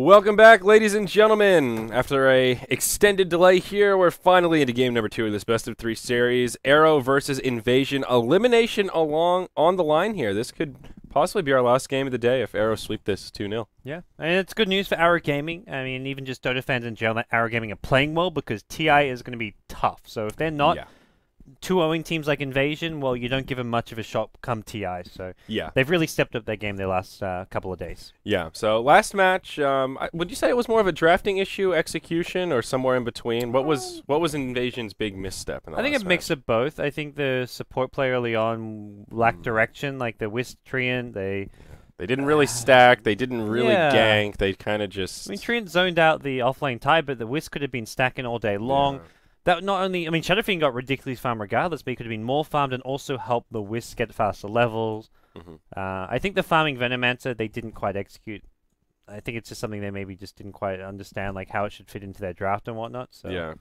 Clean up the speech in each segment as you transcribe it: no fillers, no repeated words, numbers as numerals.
Welcome back, ladies and gentlemen. After a extended delay here, we're finally into game number 2 of this best-of-3 series. Arrow versus Invasion. Elimination on the line here. This could possibly be our last game of the day if Arrow sweep this 2-0. Yeah, and it's good news for Arrow Gaming. I mean, even just Dota fans in general, that Arrow Gaming are playing well because TI is going to be tough. So if they're not 2-0ing teams like Invasion, well, you don't give them much of a shot come TI. So they've really stepped up their game their last couple of days. Yeah, so last match, would you say it was more of a drafting issue, execution, or somewhere in between? What was Invasion's big misstep in the I think last a mix of both. I think the support play early on lacked direction, like the Wisp Treant, they didn't really stack, they didn't really gank, they kind of just... I mean, Treant zoned out the offlane tide, but the Wisp could have been stacking all day long. That not only, I mean, Shadowfiend got ridiculously farmed regardless, but he could have been more farmed and also helped the Wisp get faster levels. I think the farming Venomancer, they didn't quite execute. I think it's just something they maybe just didn't quite understand, like how it should fit into their draft and whatnot. So. Yeah.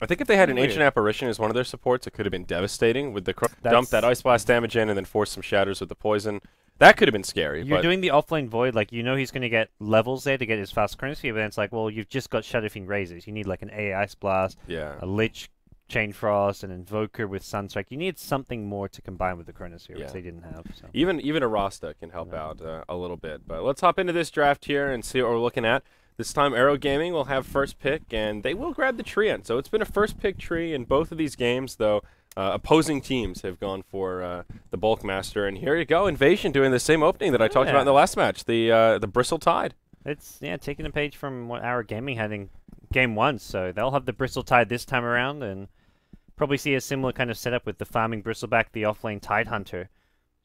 I think if they had an Ancient Apparition as one of their supports, it could have been devastating with the dump that Ice Blast damage in and then force some shatters with the poison. That could have been scary. You're doing the offlane Void, like, you know he's going to get levels there to get his fast Chronosphere, but then it's like, well, you've just got Shadowfiend Razors. You need, like, an AA Ice Blast, a Lich, Chain Frost, an Invoker with Sunstrike. You need something more to combine with the Chronosphere, which they didn't have. So. Even a Rasta can help out a little bit. But let's hop into this draft here and see what we're looking at. This time, Arrow Gaming will have first pick, and they will grab the Treant. So it's been a first pick tree in both of these games, though. Opposing teams have gone for the Bulkmaster, and here you go, Invasion doing the same opening that I talked about in the last match, the Bristle Tide. It's taking a page from what Arrow Gaming had in game 1, so they'll have the Bristle Tide this time around, and probably see a similar kind of setup with the farming Bristleback, the offlane Tide Hunter.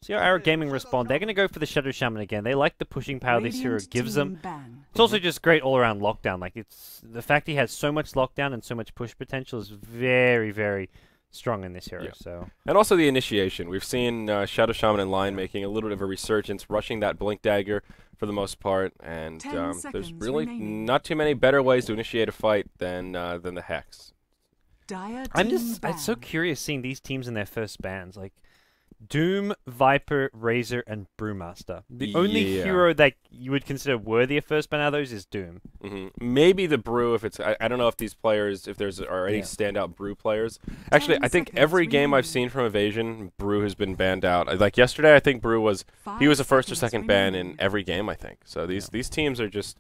See how Arrow Gaming respond. They're going to go for the Shadow Shaman again. They like the pushing power this hero gives them. It's also just great all-around lockdown. Like, it's the fact he has so much lockdown and so much push potential is very, very strong in this hero. So, and also the initiation. We've seen Shadow Shaman and Lion making a little bit of a resurgence, rushing that Blink Dagger for the most part, and there's really not too many better ways to initiate a fight than the Hex. I'm so curious seeing these teams in their first bans, like Doom, Viper, Razor, and Brewmaster. The only hero that you would consider worthy of first ban out of those is Doom. Maybe the Brew, if it's... I don't know if these players, if there's are any standout Brew players. Actually, I think every game I've seen from Invasion, Brew has been banned out. Like yesterday, I think Brew was... He was a first or second ban in every game, I think. So these teams are just...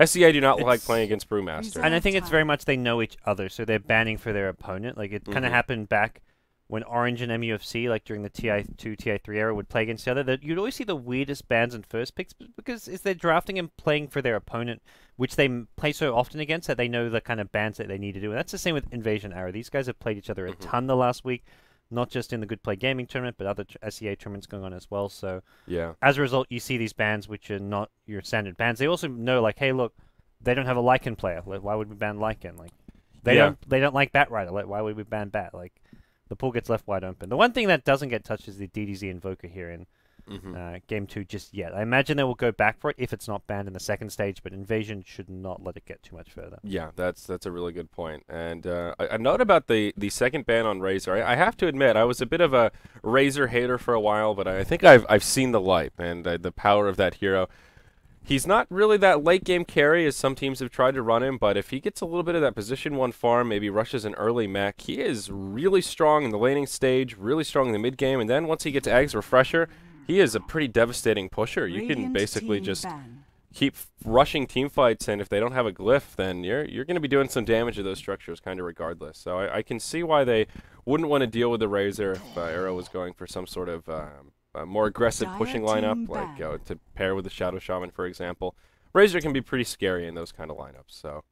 SEA do not like playing against Brewmaster. And I think it's very much they know each other, so they're banning for their opponent. Like, it kind of happened back... when Orange and MUFC, like during the TI2, TI3 era, would play against each other, you'd always see the weirdest bans and first picks because they're drafting and playing for their opponent, which they play so often against that they know the kind of bans that they need to do. And that's the same with Invasion Arrow. These guys have played each other a ton the last week, not just in the Good Play Gaming tournament, but other SEA tournaments going on as well. So as a result, you see these bans which are not your standard bans. They also know, like, hey, look, they don't have a Lycan player. Like, why would we ban Lycan? Like, they don't like Bat Rider. Like, why would we ban Bat? Like, the pool gets left wide open. The one thing that doesn't get touched is the DDZ Invoker here in Game 2 just yet. I imagine they will go back for it if it's not banned in the second stage, but Invasion should not let it get too much further. Yeah, that's a really good point. And a note about the second ban on Razor. I have to admit, I was a bit of a Razor hater for a while, but I think I've seen the light and the power of that hero. He's not really that late game carry as some teams have tried to run him, but if he gets a little bit of that position 1 farm, maybe rushes an early mech, he is really strong in the laning stage, really strong in the mid game, and then once he gets Ag's Refresher, he is a pretty devastating pusher. You can basically just keep rushing team fights, and if they don't have a glyph, then you're going to be doing some damage to those structures kind of regardless. So I can see why they wouldn't want to deal with the Razor if Arrow was going for some sort of... a more aggressive pushing lineup, like to pair with the Shadow Shaman, for example. Razor can be pretty scary in those kind of lineups. So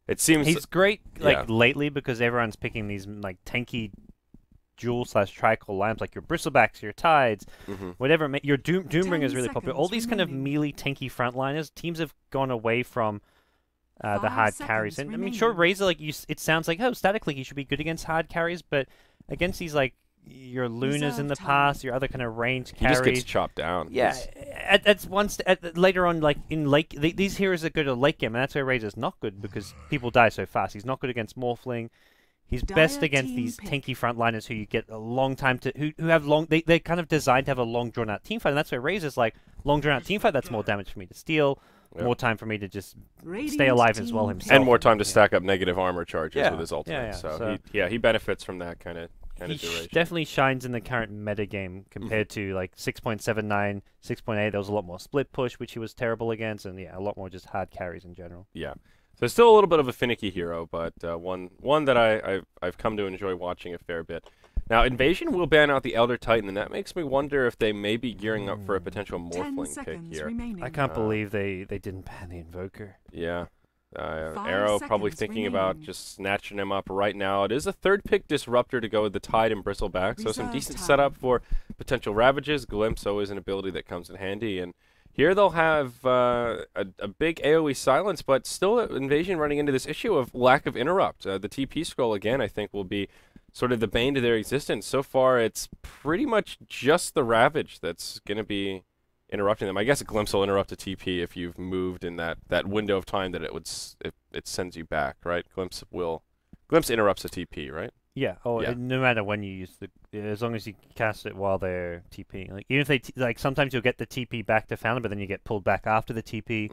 it seems he's great lately because everyone's picking these like tanky dual/tricle lineups, like your Bristlebacks, your Tides, whatever. Your Doombringer is really popular. All these kind of melee tanky frontliners. Teams have gone away from the hard carries, and I mean, sure, Razor, like it sounds like statically he should be good against hard carries, but against these like your Lunas in the past, your other kind of range carries. He just gets chopped down. Yeah, later on, like in late, these heroes are good at late game, and that's where Razor's not good because people die so fast. He's not good against Morphling. He's best against these tanky frontliners who you get a long time to, who have long, they're kind of designed to have a long drawn out team fight, and that's where Razor's like, long drawn out team fight, that's more damage for me to steal. Yep. more time for me to just stay alive as well himself. And more time to stack up negative armor charges with his ultimate. Yeah, So he benefits from that kind of duration. Definitely shines in the current meta game compared to like 6.79, 6.8. There was a lot more split push, which he was terrible against, and a lot more just hard carries in general. Yeah. So still a little bit of a finicky hero, but one that I've come to enjoy watching a fair bit. Now, Invasion will ban out the Elder Titan, and that makes me wonder if they may be gearing up for a potential Morphling pick here. Remaining. I can't believe they didn't ban the Invoker. Yeah. Arrow probably thinking about just snatching him up right now. It is a third pick Disruptor to go with the Tide and Bristleback, so some decent setup for potential Ravages. Glimpse always an ability that comes in handy, and here they'll have a big AoE silence, but still Invasion running into this issue of lack of interrupt. The TP scroll, again, I think will be sort of the bane to their existence. So far, it's pretty much just the Ravage that's going to be interrupting them. I guess a Glimpse will interrupt a TP if you've moved in that window of time that it sends you back, right? Glimpse interrupts a TP, right? Yeah. No matter when you use as long as you cast it while they're TPing. Like even if they sometimes you'll get the TP back to Founder, but then you get pulled back after the TP,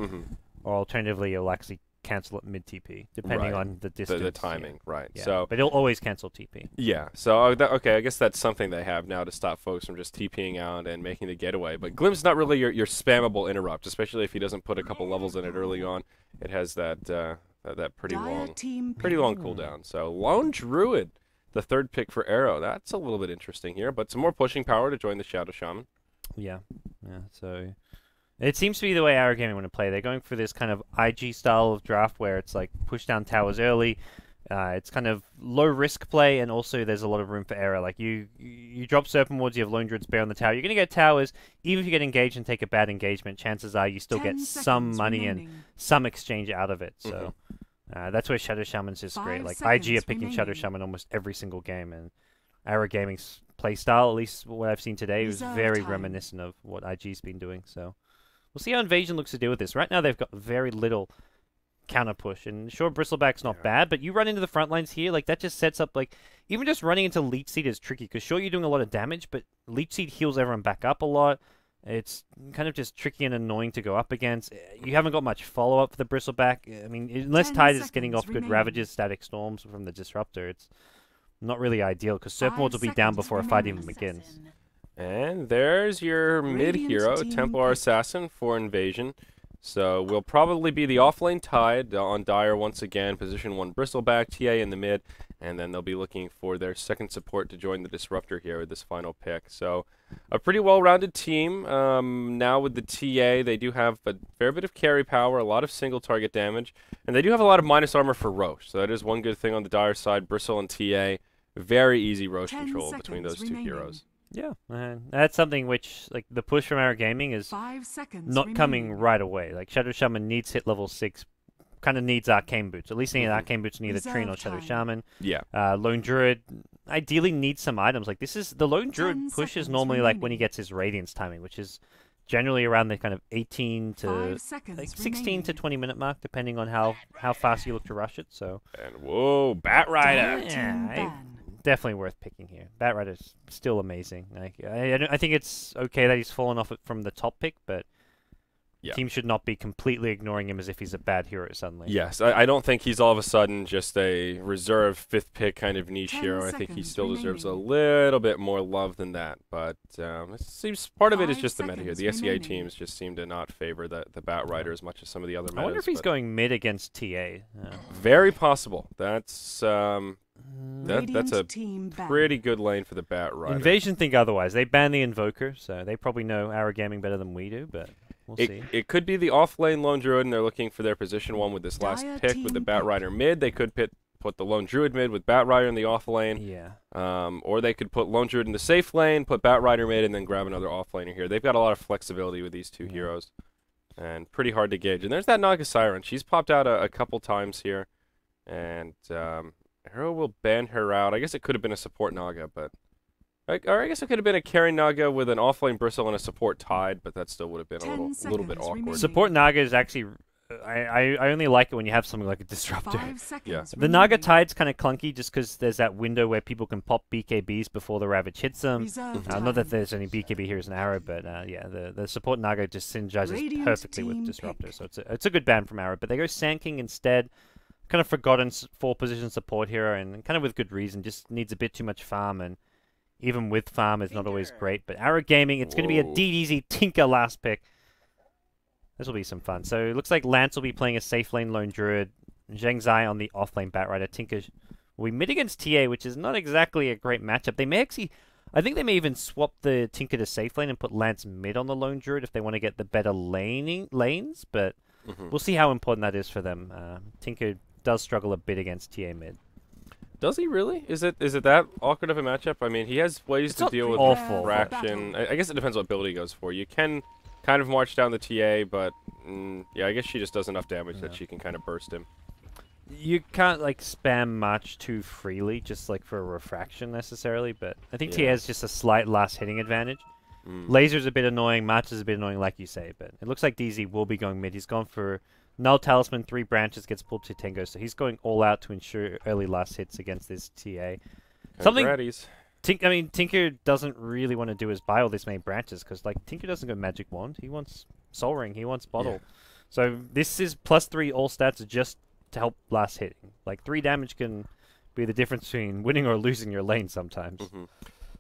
or alternatively you'll actually cancel it mid TP depending on the distance. The timing, right? Yeah. So, but it'll always cancel TP. Yeah. So okay, I guess that's something they have now to stop folks from just TPing out and making the getaway. But Glimpse is not really your spammable interrupt, especially if he doesn't put a couple levels in it early on. It has that pretty long cooldown. So Lone Druid, the third pick for Arrow. That's a little bit interesting here, but some more pushing power to join the Shadow Shaman. Yeah. So it seems to be the way Arrow Gaming want to play. They're going for this kind of IG style of draft where it's like push down towers early. It's kind of low risk play, and also there's a lot of room for error. Like you drop Serpent Wards, you have Lone Druid Spear on the tower. You're going to get towers. Even if you get engaged and take a bad engagement, chances are you still get some money and some exchange out of it. So that's where Shadow Shaman's just great. Like IG are picking Shadow Shaman almost every single game, and Arrow Gaming's play style, at least what I've seen today, was very reminiscent of what IG's been doing. So we'll see how Invasion looks to deal with this. Right now, they've got very little counter push, and sure, Bristleback's not bad, but you run into the front lines here, like that just sets up, like, even just running into Leech Seed is tricky, because sure, you're doing a lot of damage, but Leech Seed heals everyone back up a lot. It's kind of just tricky and annoying to go up against. You haven't got much follow-up for the Bristleback. I mean, unless Tide is getting off good Ravages, Static Storms from the Disruptor, it's not really ideal, because Serpent Wards will be down before a fight even begins. And there's your mid-hero, Templar Assassin for Invasion. So we'll probably be the offlane Tide on Dire once again, position 1 Bristleback, TA in the mid, and then they'll be looking for their second support to join the Disruptor here with this final pick. So a pretty well-rounded team. Now with the TA, they do have a fair bit of carry power, a lot of single target damage, and they do have a lot of minus armor for Roche. So that is one good thing on the Dire side. Bristle and TA, very easy Roche control between those two heroes. Yeah, that's something which, like, the push from Arrow Gaming is not coming right away. Like, Shadow Shaman needs hit level 6, kind of needs Arcane Boots. At least they need Arcane Boots near the Trine or Shadow Shaman. Yeah. Lone Druid ideally needs some items. Like, this is, the Lone Druid push is normally, like, when he gets his Radiance timing, which is generally around the kind of 18 to, like, 16 to 20 minute mark, depending on how fast you look to rush it, so. And whoa, Bat Rider! Yeah, definitely worth picking here. Bat Rider's still amazing. Like, I think it's okay that he's fallen off it from the top pick, but team should not be completely ignoring him as if he's a bad hero suddenly. Yes, I don't think he's all of a sudden just a reserve 5th pick kind of niche hero. I think he still deserves a little bit more love than that. But it seems part of it is just the meta here. The SEA teams just seem to not favor the Bat Rider as much as some of the other metas. I wonder if he's going mid against TA. Very possible. That's that's a pretty good lane for the Bat Rider. Invasion think otherwise. They ban the Invoker, so they probably know Arrow Gaming better than we do, but we'll see. It could be the off-lane Lone Druid, and they're looking for their position 1 with this last pick with the Bat Rider mid. They could put the Lone Druid mid with Bat Rider in the off-lane. Yeah. Or they could put Lone Druid in the safe lane, put Bat Rider mid, and then grab another off-laner here. They've got a lot of flexibility with these two heroes, and pretty hard to gauge. And there's that Naga Siren. She's popped out a couple times here, and Arrow will ban her out. I guess it could have been a support Naga, but or I guess it could have been a carry Naga with an offlane Bristle and a support Tide, but that still would have been a little bit awkward. Support Naga is actually I only like it when you have something like a disruptor. 5 seconds Yeah. The Naga Tide's kind of clunky just because there's that window where people can pop BKBs before the Ravage hits them. Reserve Not that time. there's any BKB here as an arrow, but yeah, the support Naga just synergizes Radiant perfectly with team Disruptor, pick. so it's a good ban from arrow. But they go Sand King instead. Kind of forgotten 4-position support hero, and kind of with good reason. Just needs a bit too much farm, and even with farm is not always great. But Arrow Gaming, it's going to be a Whoa. DDZ Tinker last pick. This will be some fun. So it looks like Lance will be playing a safe lane Lone Druid. Zheng Zai on the off lane Batrider. Tinker will be mid against TA, which is not exactly a great matchup. They may actually, I think they may even swap the Tinker to safe lane and put Lance mid on the Lone Druid if they want to get the better lanes. But we'll see how important that is for them. Tinker does struggle a bit against TA mid. Does he really? Is it that awkward of a matchup? I mean, he has ways It's to not deal with awful, but- fraction. I guess it depends what build he goes for. You can kind of march down the TA, but yeah, I guess she just does enough damage that she can kind of burst him. You can't like spam much too freely, just like for a refraction necessarily. But I think TA Yeah. has just a slight last hitting advantage. Laser's a bit annoying, March is a bit annoying, like you say. But it looks like DZ will be going mid. He's gone for Null Talisman, 3 branches, gets pulled to Tengo, so he's going all out to ensure early last hits against this TA. Something Congraties. Tinker doesn't really want to do is buy all these many branches because like Tinker doesn't go Magic Wand. He wants Soul Ring. He wants Bottle. Yeah. So this is +3 all stats just to help last hitting. Like 3 damage can be the difference between winning or losing your lane sometimes.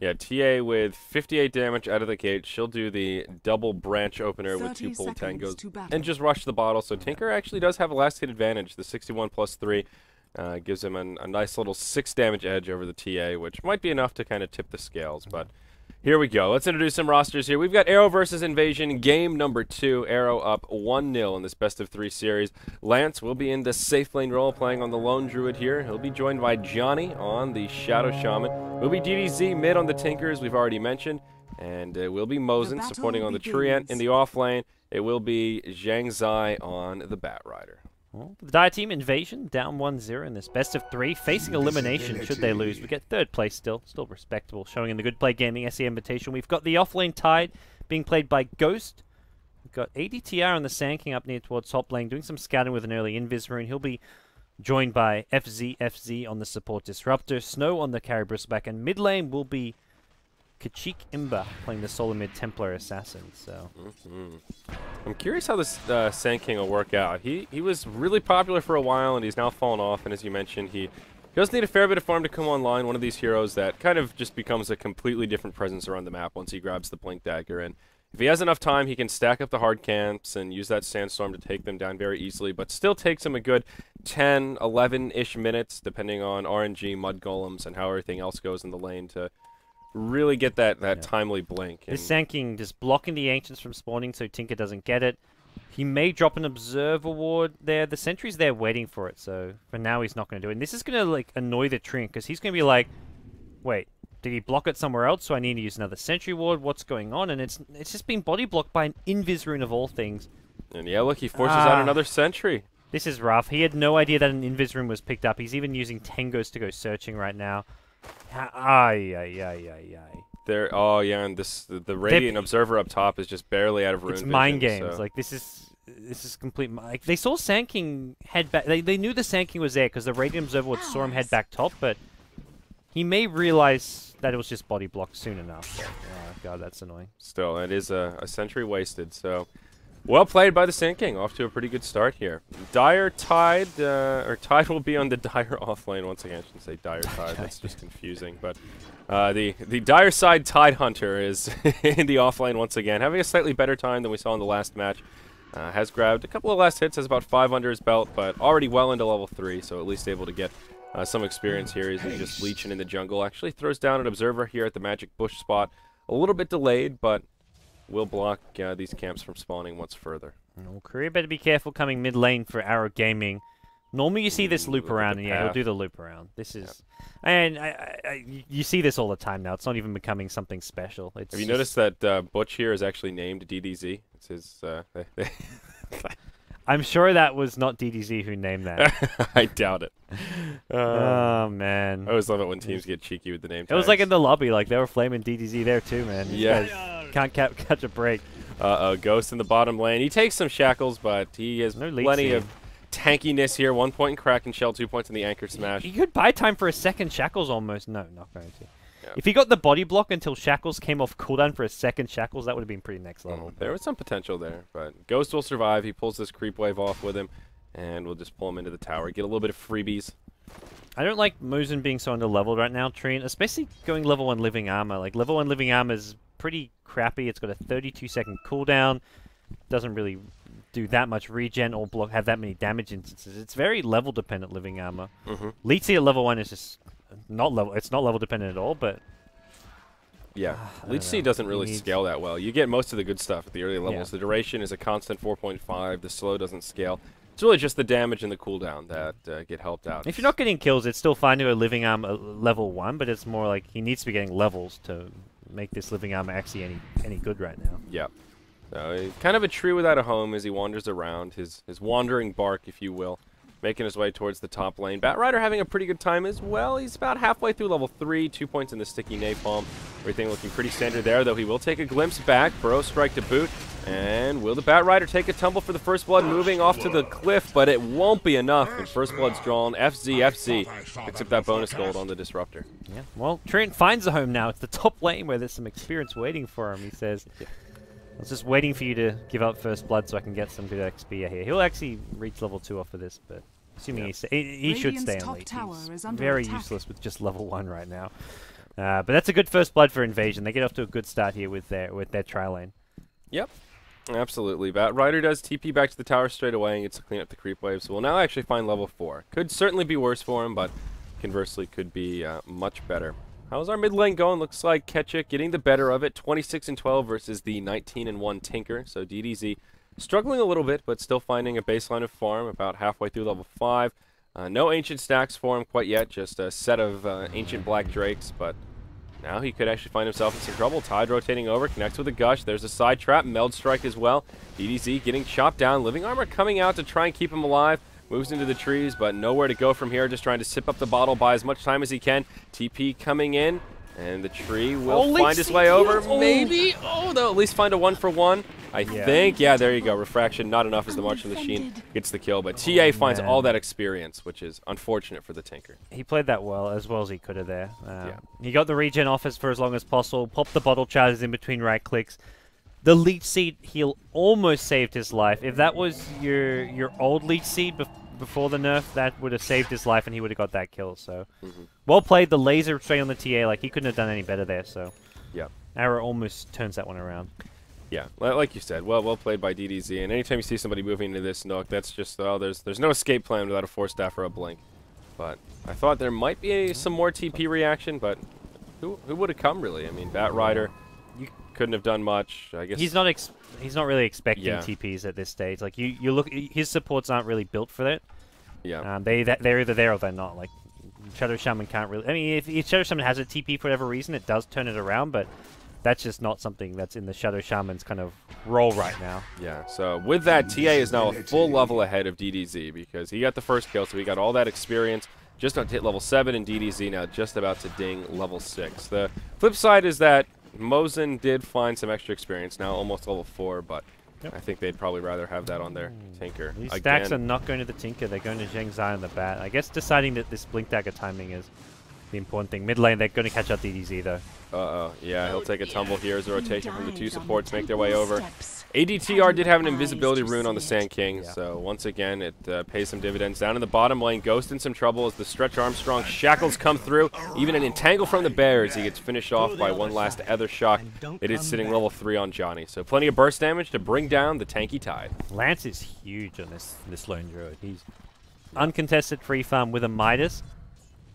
Yeah, TA with 58 damage out of the gate. She'll do the double branch opener with 2 pulled tangos to battle. and just rush the bottle. So Tinker actually does have a last hit advantage. The 61 plus 3 gives him a nice little 6 damage edge over the TA, which might be enough to kind of tip the scales. But here we go. Let's introduce some rosters here. We've got Arrow versus Invasion, game number 2. Arrow up 1-0 in this best-of-3 series. Lance will be in the safe lane role, playing on the Lone Druid here. He'll be joined by Johnny on the Shadow Shaman. Will be DDZ mid on the Tinkers, we've already mentioned. And it will be Mosin battle supporting on the begins. Treant in the off lane. It will be Zhang Zai on the Batrider. Well, the Dire Team Invasion down 1-0 in this best-of-3, facing elimination should they lose. We get 3rd place still respectable, showing in the Good Play Gaming SE Invitational. We've got the offlane Tide being played by Ghost. We've got ADTR on the Sand King up near towards top lane, doing some scouting with an early Invis rune. He'll be joined by FZ on the support Disruptor, Snow on the carry Bristleback, and mid lane will be Kachik Imba playing the solo mid Templar Assassin. So I'm curious how this Sand King will work out. He was really popular for a while, and he's now fallen off. And as you mentioned, he does need a fair bit of farm to come online. One of these heroes that kind of just becomes a completely different presence around the map once he grabs the Blink Dagger. And if he has enough time, he can stack up the hard camps and use that Sandstorm to take them down very easily. But still takes him a good 10, 11-ish minutes, depending on RNG, Mud Golems, and how everything else goes in the lane to really get that timely blink. this Sand King just blocking the Ancients from spawning so Tinker doesn't get it. He may drop an Observer Ward there. The Sentry's there waiting for it, so for now he's not going to do it. And this is going to like annoy the Treant because he's going to be like, wait, did he block it somewhere else? So I need to use another Sentry Ward. What's going on? And it's just been body blocked by an Invis rune of all things. And yeah, look, he forces out another sentry. This is rough. He had no idea that an Invis rune was picked up. He's even using Tengos to go searching right now. There, oh yeah, and the Radiant Observer up top is just barely out of rune It's vision, mind games. so- Like this is complete. Like they saw Sand King head back. They knew the Sand King was there because the Radiant Observer saw him head back top, but he may realize that it was just body blocked soon enough. But, oh god, that's annoying. Still, it is a sentry wasted. So, well played by the Sand King. Off to a pretty good start here. Dire Tide, or Tide will be on the Dire off lane once again. I shouldn't say Dire Tide. That's just confusing. But the Dire side Tide Hunter is in the off lane once again, having a slightly better time than we saw in the last match. Has grabbed a couple of last hits, has about 5 under his belt, but already well into level 3, so at least able to get some experience here. He's just leeching in the jungle. Actually throws down an Observer here at the Magic Bush spot. A little bit delayed, but will block these camps from spawning once further. Well, Career better be careful coming mid lane for Arrow Gaming. Normally you see this loop look at around, the and yeah, he'll path. do the loop around. This is, and you see this all the time now. It's not even becoming something special. It's Have you just- noticed that Butch here is actually named DDZ? It's his. I'm sure that was not DDZ who named that. I doubt it. Oh man, I always love it when teams get cheeky with the name. it was like tags. in the lobby, like they were flaming DDZ there too, man. These Yeah. guys can't catch a break. Ghost in the bottom lane. He takes some shackles, but he has plenty of tankiness here. 1 point in Kraken Shell, 2 points in the Anchor Smash. He could buy time for a second Shackles almost. No, not going to. Yeah. If he got the body block until Shackles came off cooldown for a second Shackles, that would have been pretty next level. There was some potential there, but Ghost will survive. He pulls this creep wave off with him, and we'll just pull him into the tower. Get a little bit of freebies. I don't like Mosin being so under-leveled right now, Treen, especially going level 1 Living Armor. Like, level 1 Living Armor is pretty crappy. It's got a 32-second cooldown. Doesn't really do that much regen or block, have that many damage instances. It's very level-dependent Living Armor. Leetsy at level 1 is just not level. It's not level-dependent at all, but... Yeah, Leech doesn't really scale that well. You get most of the good stuff at the early levels. The duration is a constant 4.5. The slow doesn't scale. It's really just the damage and the cooldown that get helped out. If you're not getting kills, it's still fine to go Living Armor level 1, but it's more like he needs to be getting levels to make this Living Armor actually any good right now. Yeah. So he's kind of a tree without a home as he wanders around, his wandering bark, if you will, making his way towards the top lane. Batrider having a pretty good time as well. He's about halfway through level 3, 2 points in the Sticky Napalm. Everything looking pretty standard there, though he will take a glimpse back. Burrow strike to boot. And will the Batrider take a tumble for the First Blood, moving off to the cliff, but it won't be enough. And First Blood's drawn. FZ picks up that bonus gold on the Disruptor. Yeah, well, Trent finds a home now. It's the top lane where there's some experience waiting for him, he says. I was just waiting for you to give up First Blood so I can get some good XP here. He'll actually reach level 2 off of this, but assuming he should stay in late. He's very useless with just level 1 right now. But that's a good First Blood for Invasion. They get off to a good start here with their tri lane. Yep. Absolutely. Batrider does TP back to the tower straight away and gets to clean up the creep wave, so we'll now actually find level 4. Could certainly be worse for him, but conversely could be much better. How's our mid lane going? Looks like Ketchik getting the better of it. 26 and 12 versus the 19 and 1 Tinker. So DDZ struggling a little bit, but still finding a baseline of farm about halfway through level 5. No ancient stacks for him quite yet, just a set of ancient black drakes, but now he could actually find himself in some trouble. Tide rotating over, connects with a gush. There's a side trap, meld strike as well. DDZ getting chopped down. Living Armor coming out to try and keep him alive. Moves into the trees, but nowhere to go from here. Just trying to sip up the bottle, buy as much time as he can. TP coming in, and the tree will find his way over. Maybe. Oh, they'll at least find a 1-for-1. I think. Yeah, there you go. Refraction, not enough as the March of the Machine gets the kill. But TA finds all that experience, which is unfortunate for the Tinker. He played that well as he could have there. He got the regen off for as long as possible. Popped the bottle charges in between right clicks. The Leech Seed heal almost saved his life. If that was your old Leech Seed before the nerf, that would have saved his life and he would have got that kill. So, well played. The laser straight on the TA, like he couldn't have done any better there. So, yeah, Arrow almost turns that one around. Yeah, like you said, well played by DDZ. And anytime you see somebody moving into this nook, that's just there's no escape plan without a Force Staff or a Blink. But I thought there might be some more TP reaction, but who would have come really? I mean, Batrider, you couldn't have done much. I guess he's not really expecting TPs at this stage. Like you look, his supports aren't really built for that. Yeah. They're either there or they're not. Like Shadow Shaman can't really. I mean, if Shadow Shaman has a TP for whatever reason, it does turn it around, but that's just not something that's in the Shadow Shaman's kind of role right now. Yeah, so with that, TA is now a full level ahead of DDZ because he got the first kill, so he got all that experience just on to hit level 7, and DDZ now just about to ding level 6. The flip side is that Mosin did find some extra experience, now almost level 4, but I think they'd probably rather have that on their Tinker. These stacks are not going to the Tinker, they're going to Zheng Zai on the bat. I guess deciding that this Blink Dagger timing is the important thing. Mid lane, they're going to catch up DDZ though. Yeah, he'll take a tumble here as a rotation from the two supports make their way over. ADTR did have an invisibility rune on the Sand King, so once again, it pays some dividends. Down in the bottom lane, Ghost in some trouble as the Stretch Armstrong shackles come through. Even an entangle from the Bears, he gets finished off by one last Ether Shock. It is sitting level 3 on Johnny, so plenty of burst damage to bring down the tanky Tide. Lance is huge on this lone druid. He's uncontested free farm with a Midas.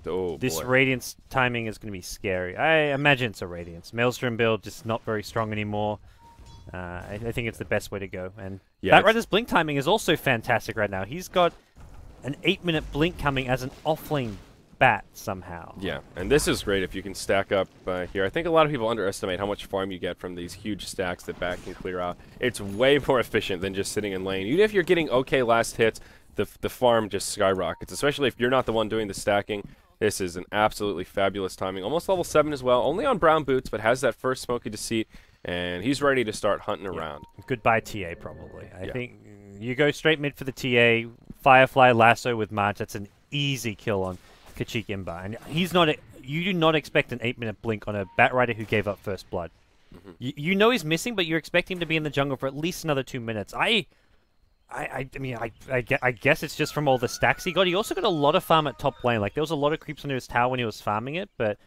Oh, this boy. Radiance timing is going to be scary. I imagine it's a Radiance. Maelstrom build just not very strong anymore. I think it's the best way to go. And Batrider's Blink timing is also fantastic right now. He's got an 8-minute Blink coming as an offlane bat somehow. Yeah, and this is great if you can stack up here. I think a lot of people underestimate how much farm you get from these huge stacks that Bat can clear out. It's way more efficient than just sitting in lane. Even if you're getting okay last hits, the farm just skyrockets, especially if you're not the one doing the stacking. This is an absolutely fabulous timing. Almost level 7 as well. Only on brown boots, but has that first Smoky Deceit. And he's ready to start hunting around. Goodbye TA, probably. I think you go straight mid for the TA. Firefly Lasso with March. That's an easy kill on Kachik Imba. And he's not... you do not expect an 8-minute blink on a Batrider who gave up first blood. You know he's missing, but you're expecting him to be in the jungle for at least another 2 minutes. I guess it's just from all the stacks he got. He also got a lot of farm at top lane. Like, there was a lot of creeps under his tower when he was farming it, but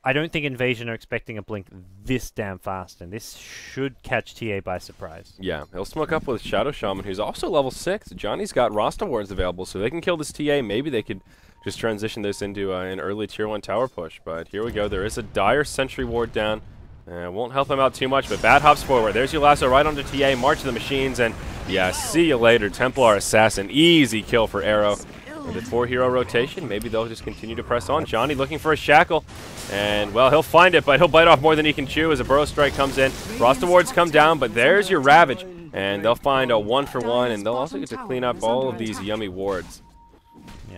I don't think Invasion are expecting a blink this damn fast, and this should catch TA by surprise. Yeah, he'll smoke up with Shadow Shaman, who's also level 6. Johnny's got Rasta Wards available, so they can kill this TA. Maybe they could just transition this into an early Tier 1 tower push, but here we go. There is a dire Sentry Ward down. Won't help him out too much, but bad hops forward. There's your lasso right onto TA, March of the Machines, and yeah, see you later, Templar Assassin. Easy kill for Arrow. With a 4-hero rotation, maybe they'll just continue to press on. Johnny looking for a shackle, and well, he'll find it, but he'll bite off more than he can chew as a Burrow Strike comes in. Rasta Wards come down, but there's your Ravage, and they'll find a 1-for-1, and they'll also get to clean up all of these yummy wards.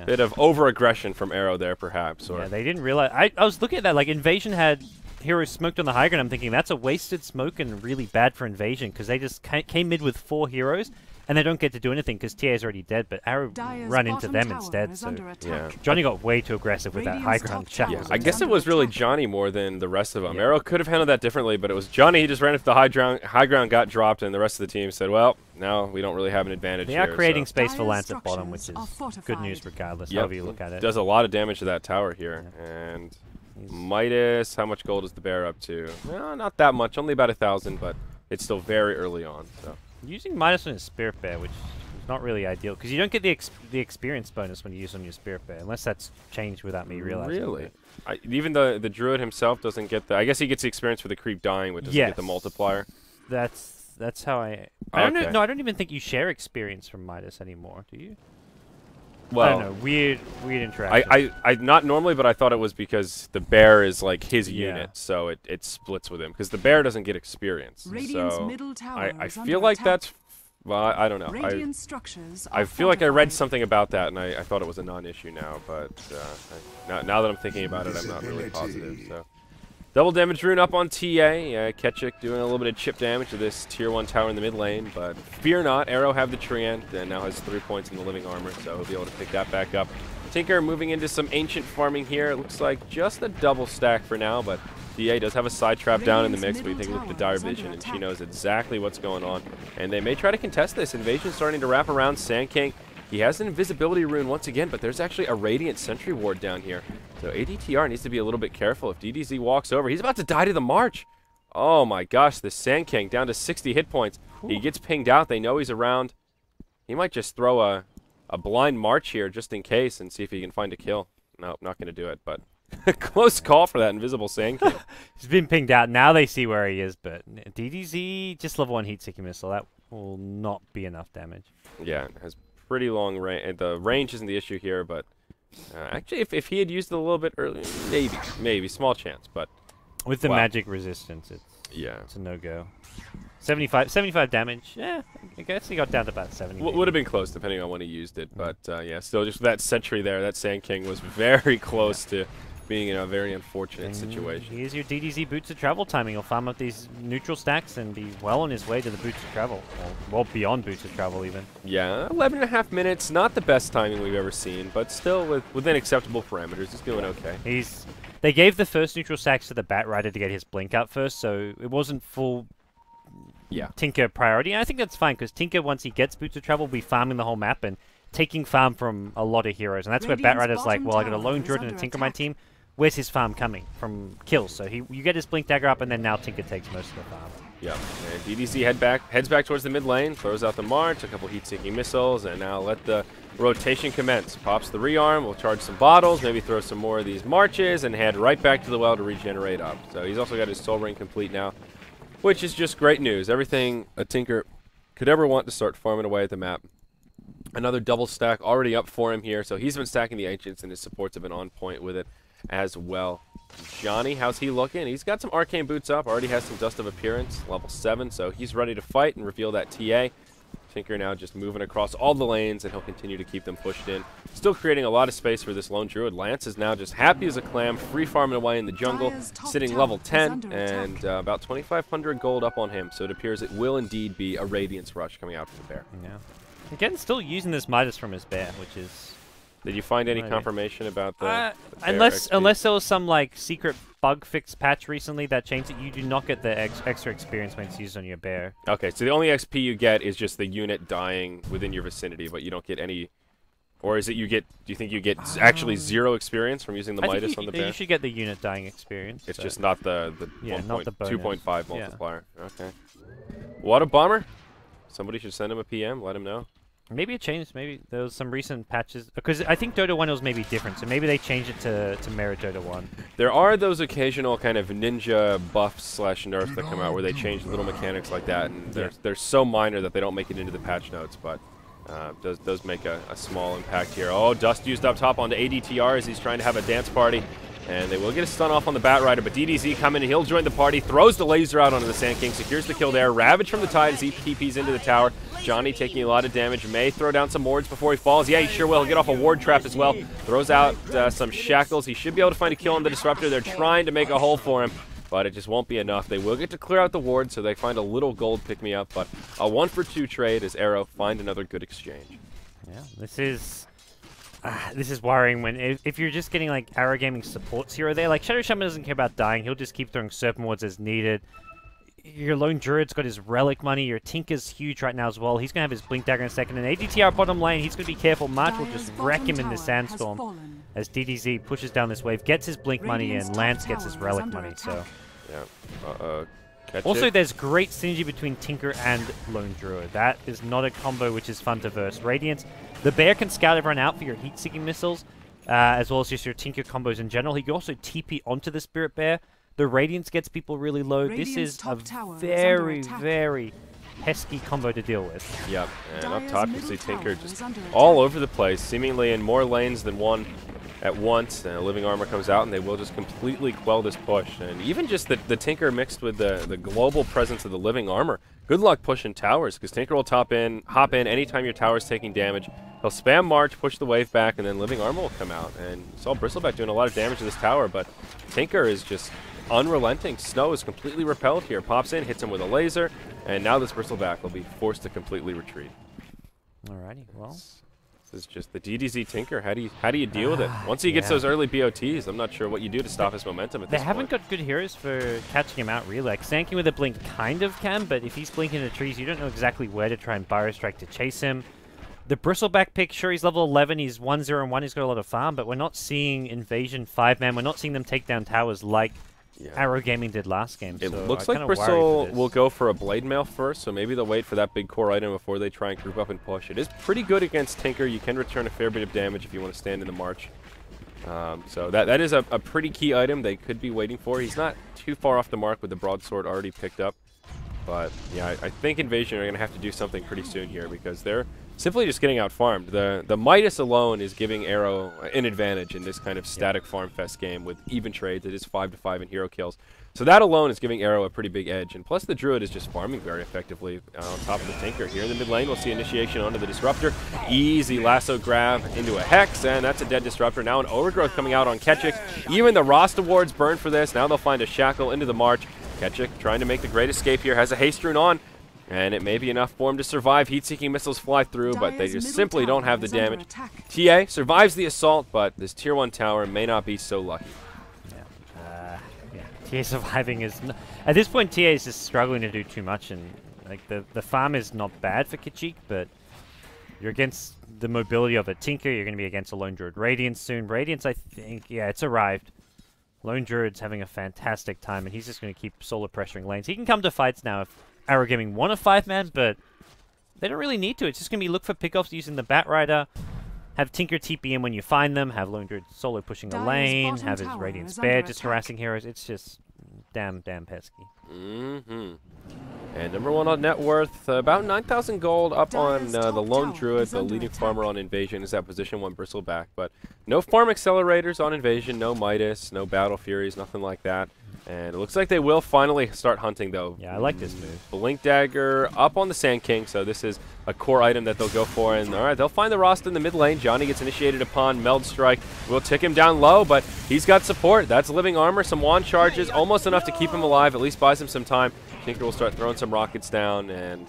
Bit of over-aggression from Arrow there, perhaps. Or they didn't realize. I was looking at that, like, Invasion had heroes smoked on the high ground. I'm thinking that's a wasted smoke and really bad for Invasion, because they just came mid with 4 heroes, and they don't get to do anything because TA is already dead, but Arrow run into them instead, so yeah. Johnny got way too aggressive with that high ground shot. Yeah, I guess it was really Johnny more than the rest of them. Arrow could have handled that differently, but it was Johnny. He just ran into the high ground, got dropped, and the rest of the team said, well, now we don't really have an advantage They are here, creating so. space for Lance at bottom, which is good news regardless, however you look at it. Does a lot of damage to that tower here, and Midas, how much gold is the bear up to? Well, not that much, only about 1,000, but it's still very early on. So using Midas on his Spirit Bear, which not really ideal, because you don't get the experience bonus when you use on your Spirit Bear, unless that's changed without me realizing. Really? Even the Druid himself doesn't get the... I guess he gets the experience for the creep dying, but doesn't get the multiplier. That's how I don't know. No, I don't even think you share experience from Midas anymore, do you? Well, I don't know. Weird interaction. I not normally, but I thought it was because the bear is like his unit, so it splits with him, because the bear doesn't get experience. So I feel like that's... Well, I don't know. I feel like I read something about that, and I thought it was a non-issue now, but now that I'm thinking about it, I'm not really positive. So, double damage rune up on TA. Ketchuk doing a little bit of chip damage to this Tier 1 tower in the mid lane, but fear not, Arrow have the Treant, and now has 3 points in the living armor, so he'll be able to pick that back up. Tinker moving into some ancient farming here. It looks like just a double stack for now, but TA does have a side trap down in the mix, but you take a look at the dire vision, and she knows exactly what's going on. And they may try to contest this. Invasion starting to wrap around Sand King. He has an invisibility rune once again, but there's actually a Radiant Sentry Ward down here. So ADTR needs to be a little bit careful. If DDZ walks over, he's about to die to the March. Oh my gosh, the Sand King down to 60 hit points. He gets pinged out. They know he's around. He might just throw a blind March here just in case and see if he can find a kill. Nope, not going to do it, but... Close call for that invisible Sand King. He's been pinged out. Now they see where he is, but DDZ, just level 1 heat-seeking missile. That will not be enough damage. Yeah, it has pretty long range. The range isn't the issue here, but actually, if he had used it a little bit earlier, maybe, small chance, but... With the magic resistance, it's a no-go. 75 damage. Yeah, I guess he got down to about 70. Would have been close depending on when he used it, but yeah, still just that sentry there, that Sand King was very close to being in a very unfortunate situation. Here's your DDZ Boots of Travel timing. He'll farm up these neutral stacks and be well on his way to the Boots of Travel. Well beyond Boots of Travel even. Yeah, 11.5 minutes. Not the best timing we've ever seen, but still within acceptable parameters. He's doing okay. They gave the first neutral stacks to the Batrider to get his blink up first, so it wasn't full Tinker priority. And I think that's fine, because Tinker, once he gets Boots of Travel, will be farming the whole map and taking farm from a lot of heroes. And that's where Batrider's like, well, I got a Lone Druid and a Tinker on my team. Where's his farm coming? From kills. So you get his Blink Dagger up, and then now Tinker takes most of the farm. Yeah, and DDZ heads back towards the mid lane, throws out the March, a couple heat-seeking missiles, and now let the rotation commence. Pops the rearm, will charge some bottles, maybe throw some more of these marches, and head right back to the well to regenerate up. So he's also got his Soul Ring complete now, which is just great news. Everything a Tinker could ever want to start farming away at the map. Another double stack already up for him here, so he's been stacking the Ancients, and his supports have been on point with it as well. Johnny, how's he looking? He's got some Arcane Boots up, already has some Dust of Appearance, level 7, so he's ready to fight and reveal that TA. Tinker now just moving across all the lanes, and he'll continue to keep them pushed in. Still creating a lot of space for this lone Druid. Lance is now just happy as a clam, free farming away in the jungle, sitting level 10, and about 2,500 gold up on him. So it appears it will indeed be a Radiance rush coming out from the bear. Yeah. Again, still using this Midas from his bear, which is... Did you find any confirmation about the unless there was some like secret bug fix patch recently that changed it, you do not get the extra experience when it's used on your bear. Okay, so the only XP you get is just the unit dying within your vicinity, but you don't get any... Or is it you get... Do you think you get actually 0 experience from using the Midas on the bear? You should get the unit dying experience. It's just not the not the 2.5 multiplier. Yeah. Okay. What a bummer. Somebody should send him a PM, let him know. Maybe it changed. Maybe there was some recent patches. Because I think Dota 1 was maybe different, so maybe they changed it to mirror Dota 1. There are those occasional kind of ninja buffs / nerfs that come out where they change little mechanics like that, and they're so minor that they don't make it into the patch notes, but does make a small impact here. Oh, Dust used up top onto ADTR as he's trying to have a dance party. And they will get a stun off on the Bat Rider, but DDZ coming in, he'll join the party, throws the laser out onto the Sand King, secures the kill there. Ravage from the Tide as he TPs into the tower. Johnny taking a lot of damage, may throw down some wards before he falls. Yeah, he sure will. He'll get off a ward trap as well. Throws out some shackles. He should be able to find a kill on the Disruptor. They're trying to make a hole for him, but it just won't be enough. They will get to clear out the ward, so they find a little gold pick-me-up, but a 1-for-2 trade as Arrow find another good exchange. Yeah, this is worrying when if you're just getting like Arrow Gaming supports hero there. Like Shadow Shaman doesn't care about dying; he'll just keep throwing Serpent Wards as needed. Your Lone Druid's got his Relic money. Your Tinker's huge right now as well. He's gonna have his Blink Dagger in a second. And ADTR bottom lane, he's gonna be careful. March will just wreck him in the Sandstorm as DDZ pushes down this wave, gets his Blink money, and Lance gets his Relic money. So yeah. Also, there's great synergy between Tinker and Lone Druid. That is not a combo which is fun to verse. Radiance, the bear can scout everyone out for your heat-seeking missiles, as well as just your Tinker combos in general. He can also TP onto the Spirit Bear. The Radiance gets people really low. This is a very, very pesky combo to deal with. Yep, and up top you see Tinker just all over the place, seemingly in more lanes than one at once, and a Living Armor comes out, and they will just completely quell this push. And even just the Tinker mixed with the global presence of the Living Armor, good luck pushing towers, because Tinker will hop in anytime your tower's taking damage. He'll spam March, push the wave back, and then Living Armor will come out. And you saw Bristleback doing a lot of damage to this tower, but Tinker is just unrelenting. Snow is completely repelled here. Pops in, hits him with a laser, and now this Bristleback will be forced to completely retreat. Alrighty, well... This is just the DDZ Tinker. How do you deal with it? Once he gets those early BOTs, I'm not sure what you do to stop his momentum at this point. They haven't got good heroes for catching him out, really. Like, Sand King with a blink kind of can, but if he's blinking the trees, you don't know exactly where to try and Bio Strike to chase him. The Bristleback pick, sure, he's level 11, he's 1-0-1, he's got a lot of farm, but we're not seeing Invasion 5-man, we're not seeing them take down towers like Arrow Gaming did last game. It looks like Bristle will go for a Blade Mail first, so maybe they'll wait for that big core item before they try and group up and push. It is pretty good against Tinker. You can return a fair bit of damage if you want to stand in the march. So that is a pretty key item they could be waiting for. He's not too far off the mark with the Broadsword already picked up. But yeah, I think Invasion are going to have to do something pretty soon here because they're simply just getting out-farmed. The Midas alone is giving Arrow an advantage in this kind of static farm fest game with even trades. It is 5-5 in hero kills. So that alone is giving Arrow a pretty big edge. And plus the Druid is just farming very effectively on top of the Tinker. Here in the mid lane, we'll see initiation onto the Disruptor. Easy lasso grab into a Hex, and that's a dead Disruptor. Now an Overgrowth coming out on Ketchik. Even the Rasta wards burn for this. Now they'll find a Shackle into the March. Ketchik trying to make the great escape here. Has a Haste Rune on. And it may be enough for him to survive. Heat-seeking missiles fly through, but they just simply don't have the damage. TA survives the assault, but this Tier 1 tower may not be so lucky. TA surviving is... At this point, TA is just struggling to do too much, and like the farm is not bad for Ketchik, but you're against the mobility of a Tinker. You're going to be against a Lone Druid Radiance soon. Radiance, I think, yeah, it's arrived. Lone Druid's having a fantastic time, and he's just going to keep solo pressuring lanes. He can come to fights now if Arrow Gaming want a 5-man, but they don't really need to. It's just going to be look for pickoffs using the Bat Rider, have Tinker TP in when you find them, have Lone Druid solo pushing the lane, have his Radiant Spare just harassing heroes. It's just damn pesky. And number one on net worth, about 9,000 gold up on the Lone Druid, the leading farmer on Invasion, is that position 1 Bristleback. But no farm accelerators on Invasion, no Midas, no Battle Furies, nothing like that. And it looks like they will finally start hunting, though. Yeah, I like this move. Blink Dagger up on the Sand King, so this is a core item that they'll go for. And all right, they'll find the Rasta in the mid lane. Johnny gets initiated upon. Meld Strike will tick him down low, but he's got support. That's living armor, some wand charges, almost enough to keep him alive, at least buys him some time. Tinker will start throwing some rockets down, and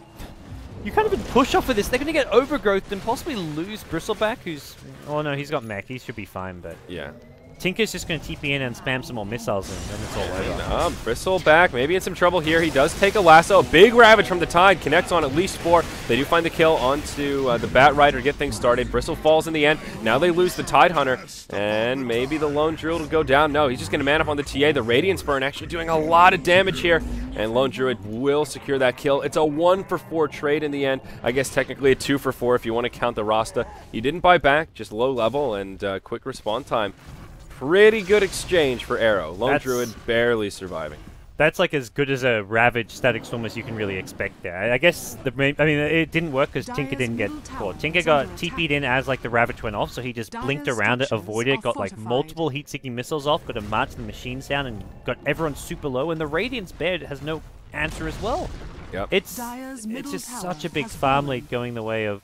You can't even push off of this. They're going to get overgrowth and possibly lose Bristleback, who's... Oh, no, he's got mech. He should be fine, but... yeah. Tinker's just going to TP in and spam some more missiles, and then it's all over. Bristleback maybe in some trouble here. He does take a lasso. Big Ravage from the Tide. Connects on at least 4. They do find the kill onto the Bat Rider to get things started. Bristle falls in the end. Now they lose the Tide Hunter, and maybe the Lone Druid will go down. No, he's just going to man up on the TA. The Radiance Burn actually doing a lot of damage here, and Lone Druid will secure that kill. It's a 1-for-4 trade in the end. I guess technically a 2-for-4 if you want to count the Rasta. He didn't buy back, just low level and quick respawn time. Pretty good exchange for Arrow. Lone Druid barely surviving. That's like as good as a Ravage Static Storm as you can really expect there. I guess it didn't work because Tinker didn't get caught. Tinker got TP'd in as like the Ravage went off, so he just blinked around it, avoided it, got like multiple heat-seeking missiles off, got to march the machines down, and got everyone super low. And the Radiance Bear has no answer as well. Yep. It's just such a big farm lead going the way of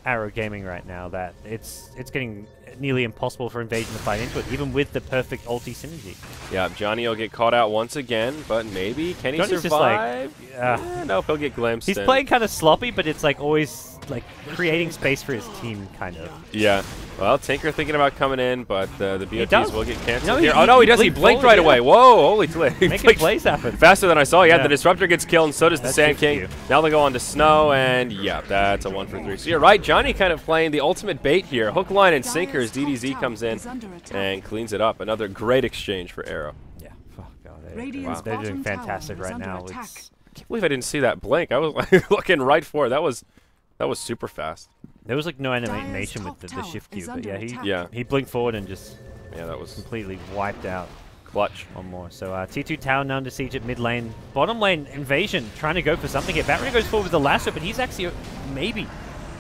Arrow Gaming right now that it's getting nearly impossible for Invasion to fight into it, even with the perfect ulti synergy. Yeah, Johnny will get caught out once again, but maybe can he Johnny's survive? Just like, nope, he'll get glimpsed. He's playing kind of sloppy, but it's like always like creating space for his team, kind of. Yeah. Well, Tinker thinking about coming in, but the BOTs will get canceled here. Oh no, he does. He blinked right away. Whoa, holy clip. Making plays happen. Faster than I saw. Yeah, the Disruptor gets killed, and so does the Sand King. Now they go on to Snow, and yeah, that's a 1-for-3. So you're right, Johnny kind of playing the ultimate bait here. Hook, line, and sinker as DDZ comes in and cleans it up. Another great exchange for Arrow. Yeah. Oh, God, they're doing fantastic right now. I can't believe I didn't see that blink. I was like looking right for it. That was super fast. There was like no animation with the shift Q, but he blinked forward and just that was completely wiped out. Clutch. One more. So T2 Tower now under siege at mid lane. Bottom lane Invasion trying to go for something here. Battery goes forward with the lasso, but he's actually maybe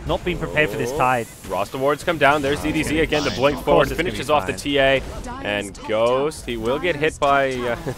not being prepared for this Tide. Rasta wards come down. There's DDZ again to blink forward. Finishes off the TA. And Ghost, he will get hit by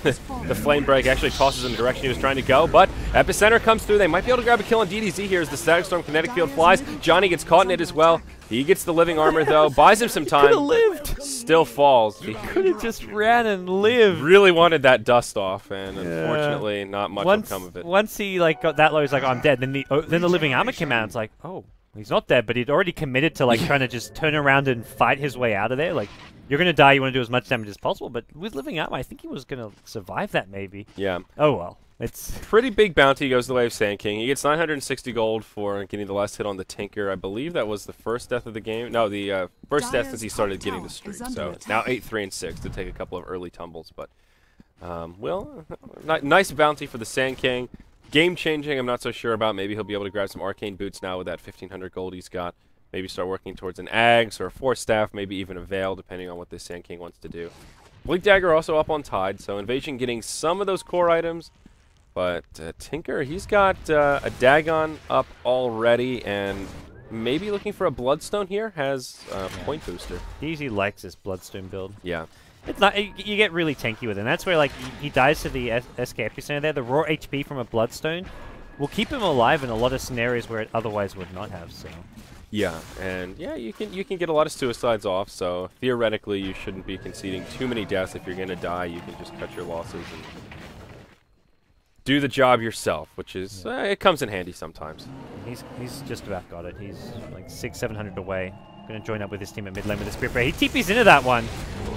the Flame Break. Actually tosses him the direction he was trying to go. But Epicenter comes through. They might be able to grab a kill on DDZ here as the Static Storm Kinetic Field flies. Johnny gets caught in it as well. He gets the living armor though. Buys him some time. Could have lived. Still falls. He could have just ran and lived. Really wanted that dust off, and unfortunately not much will come of it. Once he like got that low, he's like, oh, I'm dead. Then the living armor came out. It's like, oh. He's not dead, but he'd already committed to like trying to just turn around and fight his way out of there. Like, you're going to die, you want to do as much damage as possible, but with living armor, I think he was going to survive that maybe. Yeah. Oh well. It's pretty big bounty goes the way of Sand King. He gets 960 gold for getting the last hit on the Tinker. I believe that was the first death of the game. No, the first death since he started getting the streak. So it's now 8-3 and 6 to take a couple of early tumbles, but nice bounty for the Sand King. Game-changing, I'm not so sure about. Maybe he'll be able to grab some Arcane Boots now with that 1,500 gold he's got. Maybe start working towards an Ags or a Force Staff, maybe even a Veil, depending on what this Sand King wants to do. Blink Dagger also up on Tide, so Invasion getting some of those core items. But Tinker, he's got a Dagon up already, and maybe looking for a Bloodstone here. Has a point booster. He usually likes this Bloodstone build. Yeah. It's not. You get really tanky with him. That's where like he dies to the SK Epicenter there. The raw HP from a Bloodstone will keep him alive in a lot of scenarios where it otherwise would not have. So. Yeah, and yeah, you can get a lot of suicides off. So theoretically, you shouldn't be conceding too many deaths. If you're gonna die, you can just cut your losses and do the job yourself, which is it comes in handy sometimes. He's just about got it. He's like 600-700 away. Going to join up with his team at mid lane with the Spirit Ray. He TP's into that one.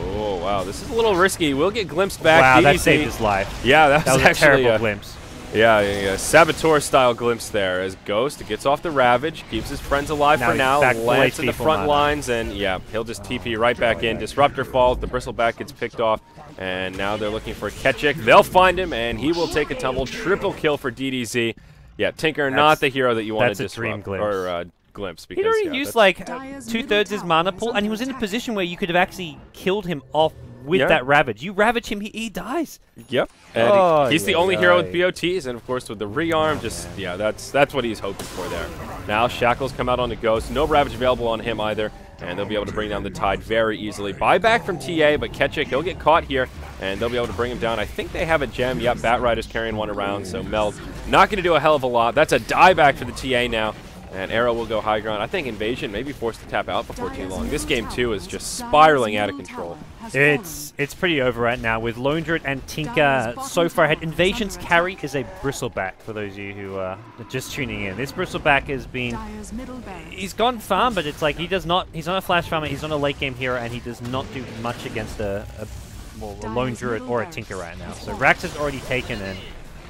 Oh, wow. This is a little risky. We'll get glimpsed back. Wow, DDZ. That saved his life. Yeah, that was a actually terrible glimpse. Yeah, Saboteur-style glimpse there as Ghost gets off the Ravage, keeps his friends alive for now, lands in the front lines, and yeah, he'll just TP right back in. Disruptor falls, the Bristleback gets picked off, and now they're looking for Ketchik. They'll find him, and he will take a tumble. Triple kill for DDZ. Yeah, Tinker, not the hero that you want to disrupt. Dream glimpse. Glimpse because he'd already used like 2/3 his mana pool, and he was in a position where you could have actually killed him off with that Ravage. You Ravage him, he dies. Yep. And he's the only hero with BOTs, and of course with the rearm, that's what he's hoping for there. Now Shackles come out on the Ghost. No Ravage available on him either, and they'll be able to bring down the Tide very easily. Buyback from TA, but Ketchik, he'll get caught here. and they'll be able to bring him down. I think they have a gem. Yep, Batrider's carrying one around, so Meld not going to do a hell of a lot. That's a dieback for the TA now. And Arrow will go high ground. I think Invasion may be forced to tap out before too long. This game, too, is just spiraling out of control. It's pretty over right now with Lone Druid and Tinker so far ahead. Invasion's carry is a Bristleback, for those of you who are just tuning in. This Bristleback has been... He's gone farm, but it's like he's not a flash farmer, he's not a late game hero, and he does not do much against a Lone Druid or a Tinker right now. So Rax has already taken in.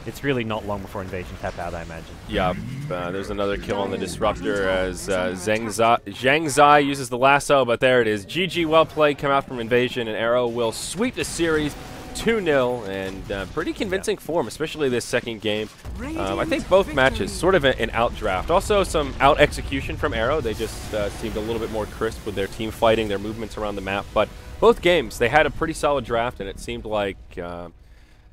It's really not long before Invasion tap out, I imagine. Yeah, there's another kill on the Disruptor as Zhang Zai uses the lasso, but there it is. GG, well played, come out from Invasion, and Arrow will sweep the series 2-0, and pretty convincing form, especially this second game. I think both matches, sort of an outdraft. Also some out-execution from Arrow. They just seemed a little bit more crisp with their team fighting, their movements around the map, but both games, they had a pretty solid draft, and it seemed like...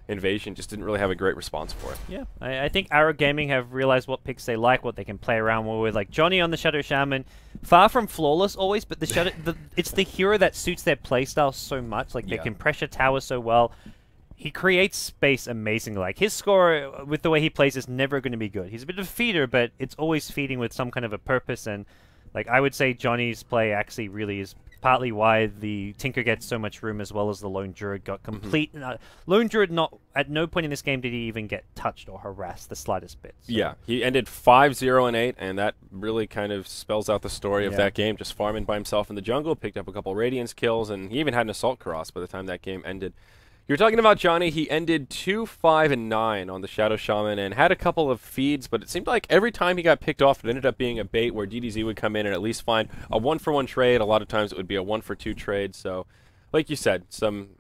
Invasion just didn't really have a great response for it. Yeah, I think Arrow Gaming have realized what picks they like, what they can play around with. Like Johnny on the Shadow Shaman, far from flawless always, but the Shadow, it's the hero that suits their playstyle so much. Like they can pressure tower so well. He creates space amazingly. Like his score with the way he plays is never going to be good. He's a bit of a feeder, but it's always feeding with some kind of a purpose. And like I would say, Johnny's play actually really is partly why the Tinker gets so much room, as well as the Lone Druid got complete. Lone Druid at no point in this game did he even get touched or harassed the slightest bit. So. Yeah, he ended 5-0-8, and that really kind of spells out the story of that game. Just farming by himself in the jungle, picked up a couple Radiance kills, and he even had an Assault Cross by the time that game ended. You're talking about Johnny. He ended 2-5-9 on the Shadow Shaman and had a couple of feeds, but it seemed like every time he got picked off, it ended up being a bait where DDZ would come in and at least find a 1-for-1 trade. A lot of times it would be a 1-for-2 trade. So, like you said, some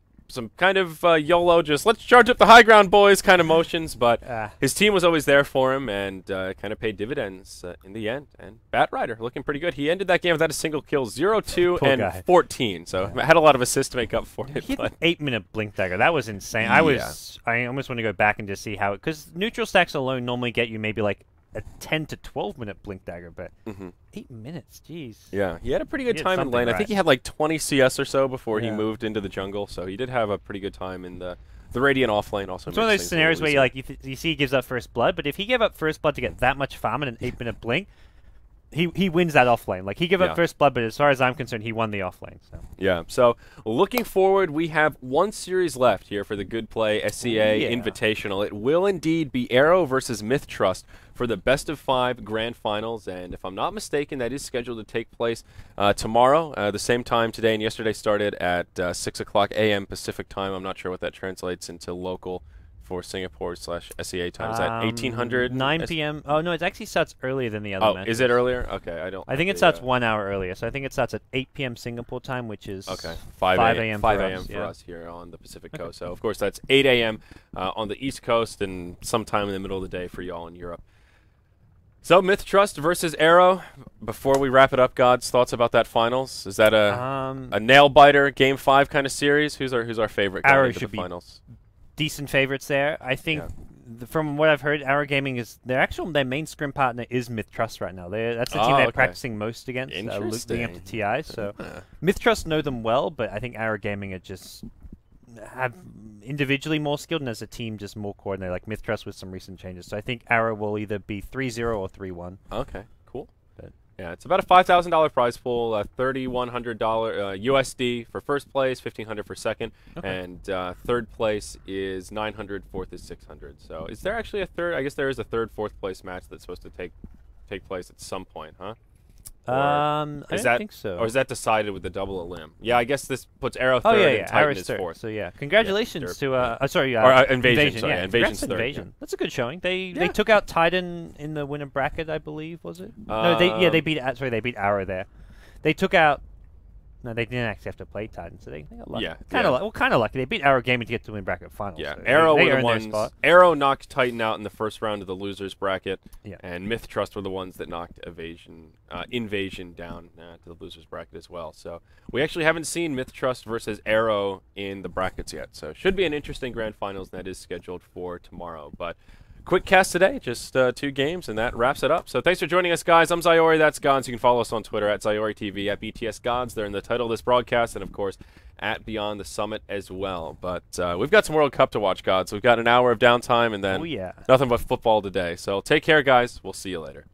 kind of YOLO, just let's charge up the high ground, boys, kind of motions. But his team was always there for him and kind of paid dividends in the end. And Batrider looking pretty good. He ended that game without a single kill, 0-2 and 14. So had a lot of assists to make up for it. He had an 8-minute Blink Dagger. That was insane. I almost want to go back and just see how it, because neutral stacks alone normally get you maybe like a 10 to 12-minute Blink Dagger, but 8 minutes, jeez. Yeah, he had a pretty good time in lane. I think he had like 20 CS or so before he moved into the jungle, so he did have a pretty good time in the Radiant off lane. Also, it's one of those scenarios where you see he gives up first blood, but if he gave up first blood to get that much farm in an 8-minute Blink, he wins that off lane. Like he gave up first blood, but as far as I'm concerned, he won the off lane. So. Yeah. So looking forward, we have one series left here for the Good Play SCA Invitational. It will indeed be Arrow versus Myth Trust for the best of 5 grand finals, and if I'm not mistaken, that is scheduled to take place tomorrow, the same time today, and yesterday started at 6 o'clock a.m. Pacific time. I'm not sure what that translates into local for Singapore/SEA time. Is that 1800? 9 p.m. Oh, no, it actually starts earlier than the other matches. Is it earlier? Okay, I think it starts 1 hour earlier, so I think it starts at 8 p.m. Singapore time, which is 5 a.m. for us here on the Pacific Coast. So, of course, that's 8 a.m. On the East Coast and sometime in the middle of the day for y'all in Europe. So, Myth Trust versus Arrow. Before we wrap it up, God's thoughts about that finals? Is that a nail-biter, Game 5 kind of series? Who's our favorite going into the finals? Decent favorites there. I think from what I've heard, Arrow Gaming is their main scrim partner is Myth Trust right now. That's the team they're practicing most against, leading up to TI. So Myth Trust know them well, but I think Arrow Gaming are just have individually more skilled and as a team just more coordinated. Like Myth Trust with some recent changes. So I think Arrow will either be 3-0 or 3-1. Okay, cool. Yeah, it's about a $5,000 prize pool, $3,100 USD for first place, $1,500 for second, and third place is $900, fourth is $600. So is there actually a third? I guess there is a third, fourth place match that's supposed to take place at some point, huh? I don't think so. Or is that decided with the double elim? Yeah, I guess this puts Arrow third and Titan is fourth. So yeah, congratulations to Invasion. Sorry, yeah, Invasion's third. Invasion. Yeah. That's a good showing. They took out Titan in the winner bracket, I believe, was it? No, they beat Arrow there. They took out. No, they didn't actually have to play Titan, so they got lucky. Kind of lucky. They beat Arrow Gaming to get to win bracket finals. Yeah, so Arrow they were the ones. Arrow knocked Titan out in the first round of the losers bracket, and Myth Trust were the ones that knocked Invasion down to the losers bracket as well. So we actually haven't seen Myth Trust versus Arrow in the brackets yet. So should be an interesting grand finals, and that is scheduled for tomorrow. But quick cast today, just 2 games, and that wraps it up. So thanks for joining us, guys. I'm Zyori, that's Gods. You can follow us on Twitter at ZyoriTV, at BTS Gods. They're in the title of this broadcast, and of course, at Beyond the Summit as well. But we've got some World Cup to watch, Gods. We've got an hour of downtime, and then Oh, yeah. nothing but football today. So take care, guys. We'll see you later.